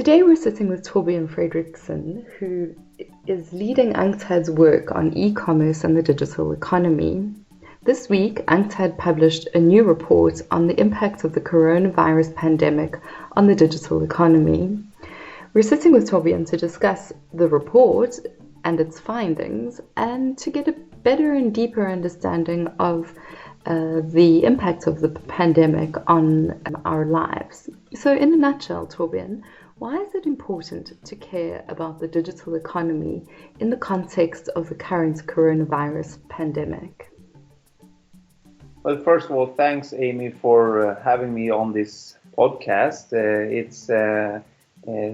Today we're sitting with Törbjorn Fredriksson, who is leading UNCTAD's work on e-commerce and the digital economy. This week, UNCTAD published a new report on the impact of the coronavirus pandemic on the digital economy. We're sitting with Törbjorn to discuss the report and its findings and to get a better and deeper understanding of the impact of the pandemic on our lives. So in a nutshell, Törbjorn, why is it important to care about the digital economy in the context of the current coronavirus pandemic? Well, first of all, thanks, Amy, for having me on this podcast. It's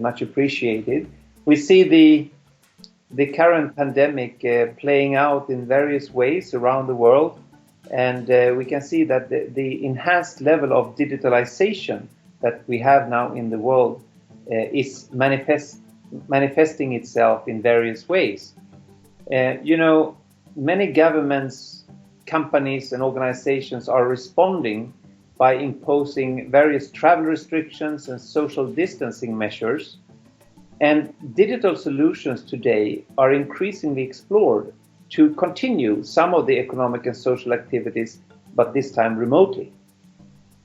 much appreciated. We see the current pandemic playing out in various ways around the world, and we can see that the enhanced level of digitalization that we have now in the world is manifesting itself in various ways. Many governments, companies and organizations are responding by imposing various travel restrictions and social distancing measures. And digital solutions today are increasingly explored to continue some of the economic and social activities, but this time remotely.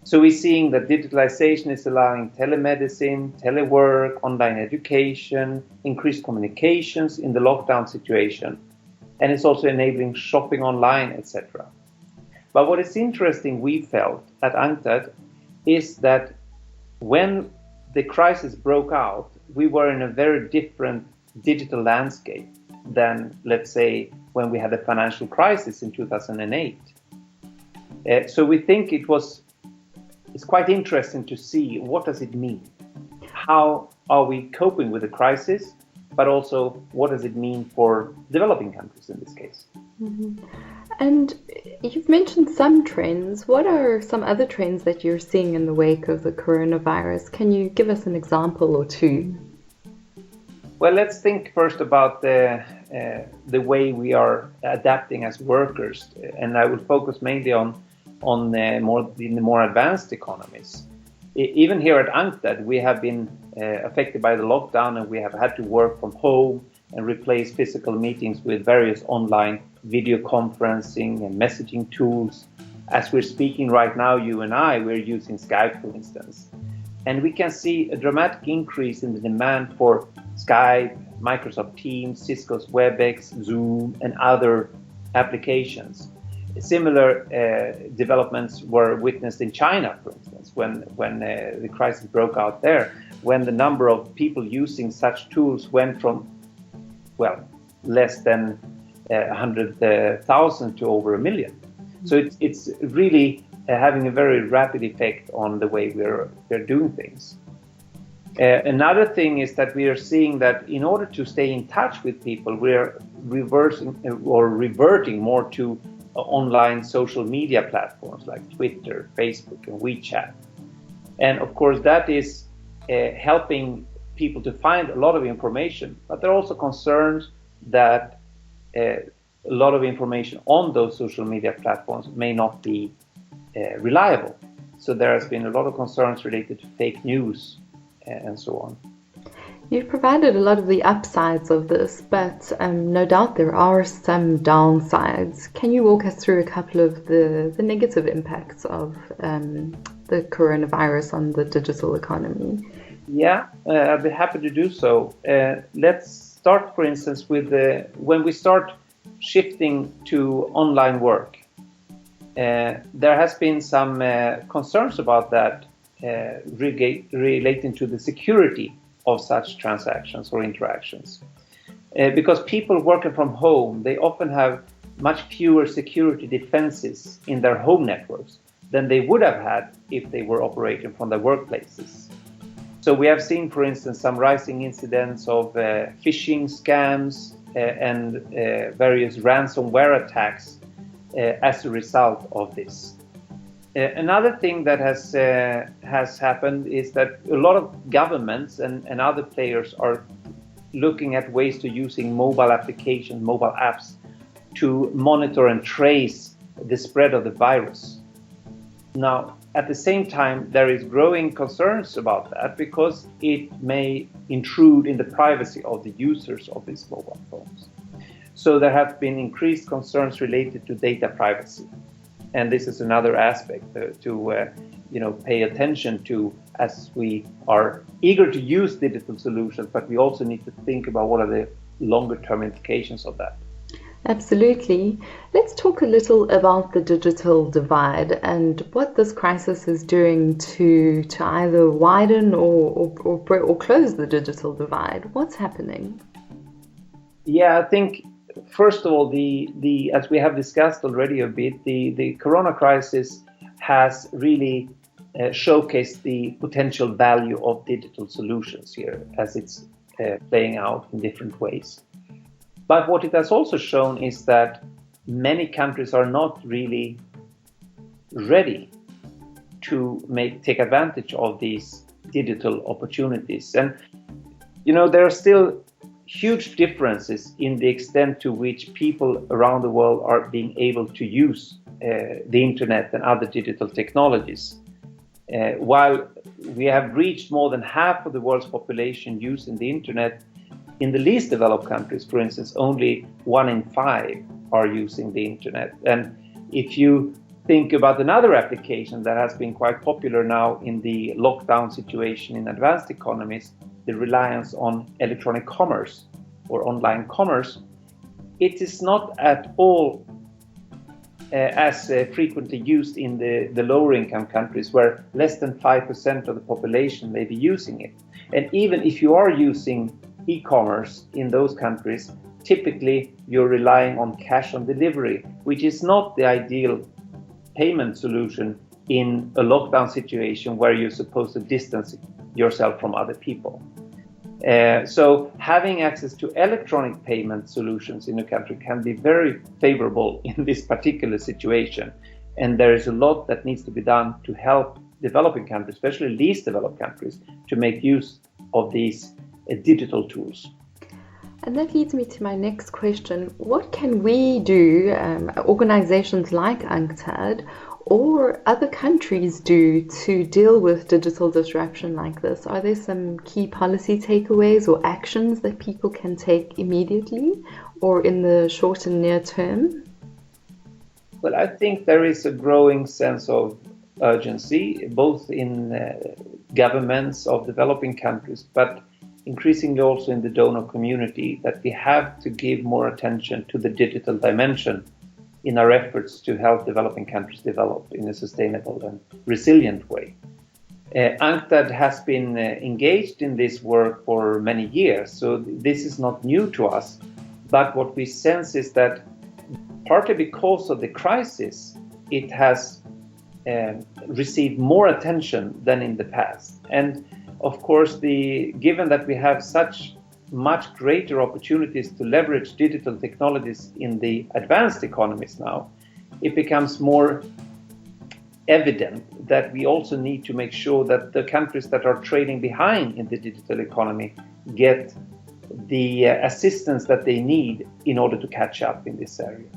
So we're seeing that digitalization is allowing telemedicine, telework, online education, increased communications in the lockdown situation, and it's also enabling shopping online, etc. But what is interesting, we felt at UNCTAD, is that when the crisis broke out, we were in a very different digital landscape than, let's say, when we had the financial crisis in 2008. So we think it's quite interesting to see what does it mean. How are we coping with the crisis, but also what does it mean for developing countries in this case? Mm-hmm. And you've mentioned some trends. What are some other trends that you're seeing in the wake of the coronavirus? Can you give us an example or two? Well, let's think first about the way we are adapting as workers, and I will focus mainly on the more advanced economies. Even here at UNCTAD, we have been affected by the lockdown, and we have had to work from home and replace physical meetings with various online video conferencing and messaging tools. As we're speaking right now, you and I, we're using Skype, for instance. And we can see a dramatic increase in the demand for Skype, Microsoft Teams, Cisco's WebEx, Zoom, and other applications. Similar developments were witnessed in China, for instance, when the crisis broke out there, when the number of people using such tools went from, less than 100,000 to over 1 million. So it's really having a very rapid effect on the way we're doing things. Another thing is that we are seeing that in order to stay in touch with people, we're reverting more to online social media platforms like Twitter, Facebook, and WeChat. And of course, that is helping people to find a lot of information, but there are also concerns that a lot of information on those social media platforms may not be reliable. So there has been a lot of concerns related to fake news and so on. You've provided a lot of the upsides of this, but no doubt there are some downsides. Can you walk us through a couple of the negative impacts of the coronavirus on the digital economy? Yeah, I'd be happy to do so. Let's start, for instance, with when we start shifting to online work. There has been some concerns about that relating to the security of such transactions or interactions. Because people working from home, they often have much fewer security defenses in their home networks than they would have had if they were operating from their workplaces. So we have seen, for instance, some rising incidents of phishing scams and various ransomware attacks as a result of this. Another thing that has happened is that a lot of governments and other players are looking at ways to using mobile applications, mobile apps, to monitor and trace the spread of the virus. Now, at the same time, there is growing concerns about that because it may intrude in the privacy of the users of these mobile phones. So there have been increased concerns related to data privacy. And this is another aspect to pay attention to as we are eager to use digital solutions, but we also need to think about what are the longer term implications of that. Absolutely. Let's talk a little about the digital divide and what this crisis is doing to either widen or close the digital divide. What's happening? Yeah, I think first of all, as we have discussed already a bit, the corona crisis has really showcased the potential value of digital solutions here as it's playing out in different ways. But what it has also shown is that many countries are not really ready to take advantage of these digital opportunities. And, there are still huge differences in the extent to which people around the world are being able to use the internet and other digital technologies. While we have reached more than half of the world's population using the internet, in the least developed countries, for instance, only 1 in 5 are using the internet. And if you think about another application that has been quite popular now in the lockdown situation in advanced economies, the reliance on electronic commerce or online commerce, it is not at all as frequently used in the lower income countries where less than 5% of the population may be using it. And even if you are using e-commerce in those countries, typically you're relying on cash on delivery, which is not the ideal payment solution in a lockdown situation where you're supposed to distance yourself from other people. So having access to electronic payment solutions in a country can be very favorable in this particular situation. And there is a lot that needs to be done to help developing countries, especially least developed countries, to make use of these digital tools. And that leads me to my next question. What can we do, organizations like UNCTAD or other countries do to deal with digital disruption like this? Are there some key policy takeaways or actions that people can take immediately or in the short and near term? Well, I think there is a growing sense of urgency, both in governments of developing countries, but increasingly also in the donor community, that we have to give more attention to the digital dimension in our efforts to help developing countries develop in a sustainable and resilient way. UNCTAD has been engaged in this work for many years, so this is not new to us. But what we sense is that partly because of the crisis, it has received more attention than in the past. And of course, given that we have such much greater opportunities to leverage digital technologies in the advanced economies now, it becomes more evident that we also need to make sure that the countries that are trailing behind in the digital economy get the assistance that they need in order to catch up in this area.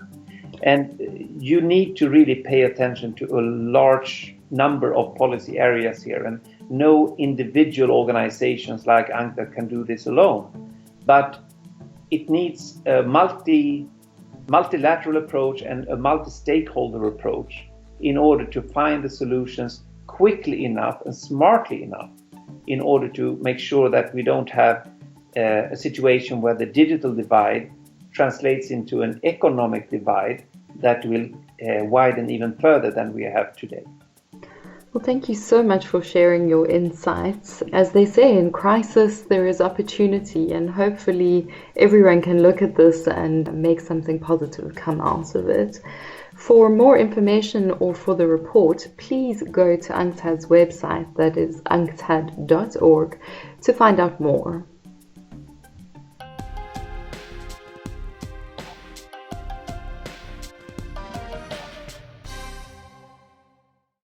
And you need to really pay attention to a large number of policy areas here, and no individual organizations like UNCTAD can do this alone. But it needs a multilateral approach and a multi-stakeholder approach in order to find the solutions quickly enough and smartly enough in order to make sure that we don't have a situation where the digital divide translates into an economic divide that will widen even further than we have today. Well, thank you so much for sharing your insights. As they say, in crisis, there is opportunity, and hopefully everyone can look at this and make something positive come out of it. For more information or for the report, please go to UNCTAD's website, that is unctad.org, to find out more.